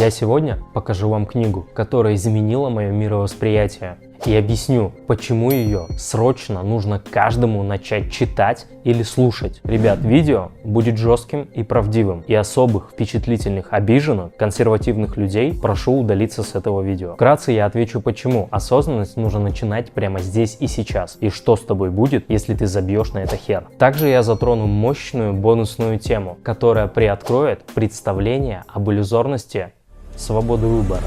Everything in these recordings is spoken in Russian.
Я сегодня покажу вам книгу, которая изменила мое мировосприятие, и объясню, почему ее срочно нужно каждому начать читать или слушать. Ребят, видео будет жестким и правдивым, и особых впечатлительных, обиженных, консервативных людей прошу удалиться с этого видео. Вкратце я отвечу, почему осознанность нужно начинать прямо здесь и сейчас, и что с тобой будет, если ты забьешь на это хер. Также я затрону мощную бонусную тему, которая приоткроет представление об иллюзорности свободы выбора.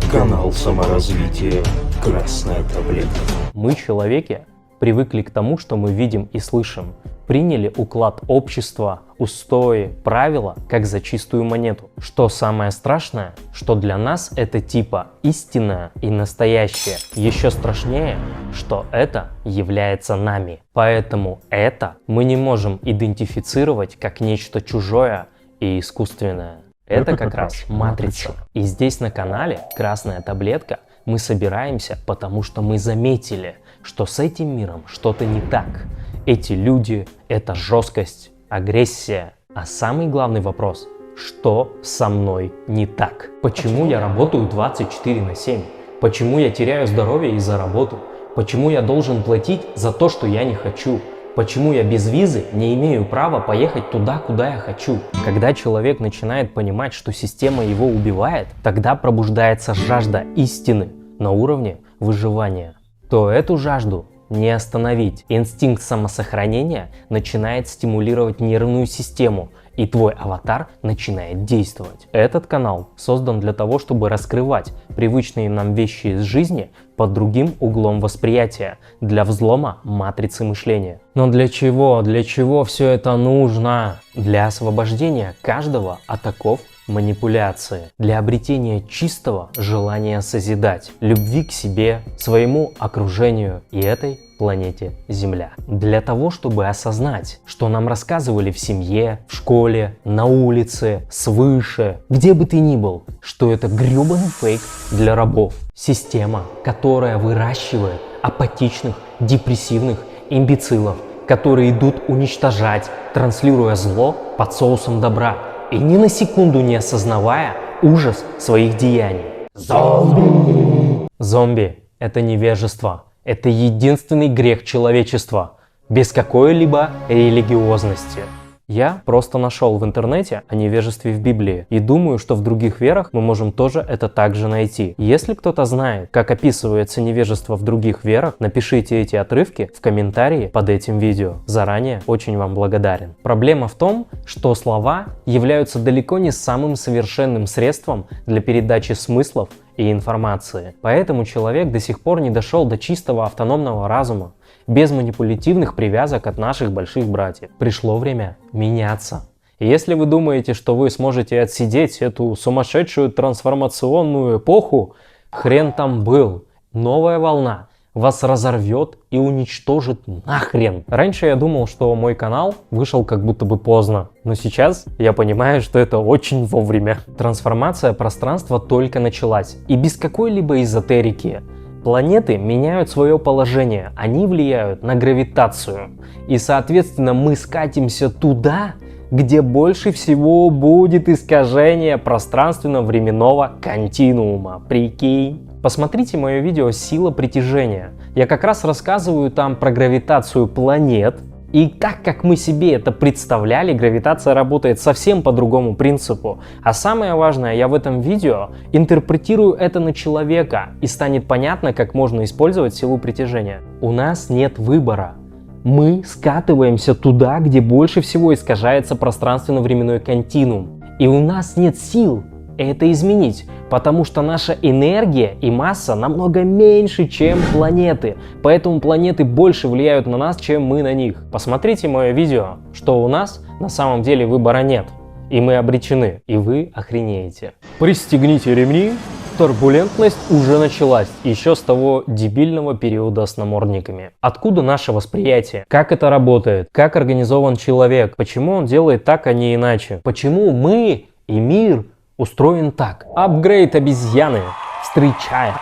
Канал саморазвития «Красная таблетка». Мы, человеки, привыкли к тому, что мы видим и слышим. Приняли уклад общества, устои, правила, как за чистую монету. Что самое страшное, что для нас это типа истинное и настоящее. Еще страшнее, что это является нами. Поэтому это мы не можем идентифицировать как нечто чужое и искусственное. Это как раз матрица. И здесь на канале «Красная таблетка» мы собираемся, потому что мы заметили, что с этим миром что-то не так. Эти люди, это жесткость, агрессия. А самый главный вопрос – что со мной не так? Почему я работаю 24/7? Почему я теряю здоровье из-за работы? Почему я должен платить за то, что я не хочу? Почему я без визы не имею права поехать туда, куда я хочу? Когда человек начинает понимать, что система его убивает, тогда пробуждается жажда истины на уровне выживания. То эту жажду не остановить. Инстинкт самосохранения начинает стимулировать нервную систему, и твой аватар начинает действовать. Этот канал создан для того, чтобы раскрывать привычные нам вещи из жизни под другим углом восприятия, для взлома матрицы мышления. Но для чего? Для чего все это нужно? Для освобождения каждого от оков манипуляции, для обретения чистого желания созидать, любви к себе, своему окружению и этой планете Земля. Для того, чтобы осознать, что нам рассказывали в семье, в школе, на улице, свыше, где бы ты ни был, что это гребаный фейк для рабов. Система, которая выращивает апатичных, депрессивных имбецилов, которые идут уничтожать, транслируя зло под соусом добра и ни на секунду не осознавая ужас своих деяний. Зомби! Зомби – это невежество. Это единственный грех человечества, без какой-либо религиозности. Я просто нашел в интернете о невежестве в Библии и думаю, что в других верах мы можем тоже это также найти. Если кто-то знает, как описывается невежество в других верах, напишите эти отрывки в комментарии под этим видео. Заранее очень вам благодарен. Проблема в том, что слова являются далеко не самым совершенным средством для передачи смыслов и информации. Поэтому человек до сих пор не дошел до чистого автономного разума, без манипулятивных привязок от наших больших братьев. Пришло время меняться. И если вы думаете, что вы сможете отсидеть эту сумасшедшую трансформационную эпоху, хрен там был. Новая волна вас разорвет и уничтожит нахрен. Раньше я думал, что мой канал вышел как будто бы поздно, но сейчас я понимаю, что это очень вовремя. Трансформация пространства только началась, и без какой-либо эзотерики. Планеты меняют свое положение, они влияют на гравитацию, и соответственно мы скатимся туда, где больше всего будет искажение пространственно-временного континуума. Прикинь? Посмотрите мое видео «Сила притяжения». Я как раз рассказываю там про гравитацию планет. И так как мы себе это представляли, гравитация работает совсем по другому принципу. А самое важное, я в этом видео интерпретирую это на человека, и станет понятно, как можно использовать силу притяжения. У нас нет выбора. Мы скатываемся туда, где больше всего искажается пространственно-временной континуум. И у нас нет сил это изменить, потому что наша энергия и масса намного меньше, чем планеты. Поэтому планеты больше влияют на нас, чем мы на них. Посмотрите мое видео, что у нас на самом деле выбора нет. И мы обречены, и вы охренеете. Пристегните ремни, турбулентность уже началась, еще с того дебильного периода с намордниками. Откуда наше восприятие? Как это работает? Как организован человек? Почему он делает так, а не иначе? Почему мы и мир устроен так? Апгрейд обезьяны, встречаем,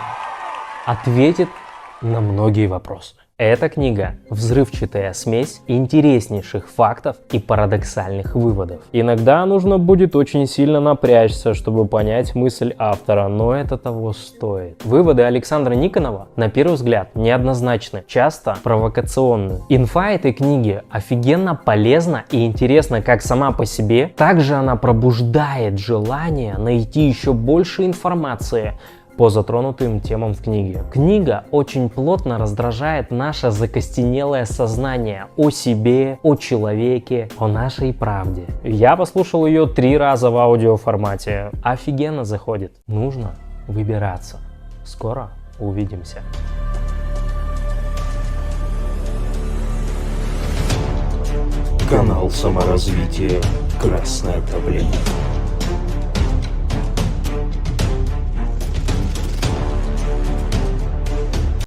ответит на многие вопросы. Эта книга – взрывчатая смесь интереснейших фактов и парадоксальных выводов. Иногда нужно будет очень сильно напрячься, чтобы понять мысль автора, но это того стоит. Выводы Александра Никонова, на первый взгляд, неоднозначны, часто провокационны. Инфа этой книги офигенно полезна и интересна как сама по себе, также она пробуждает желание найти еще больше информации по затронутым темам в книге. Книга очень плотно раздражает наше закостенелое сознание о себе, о человеке, о нашей правде. Я послушал ее 3 раза в аудиоформате. Офигенно заходит. Нужно выбираться. Скоро увидимся. Канал саморазвития «Красная проблема».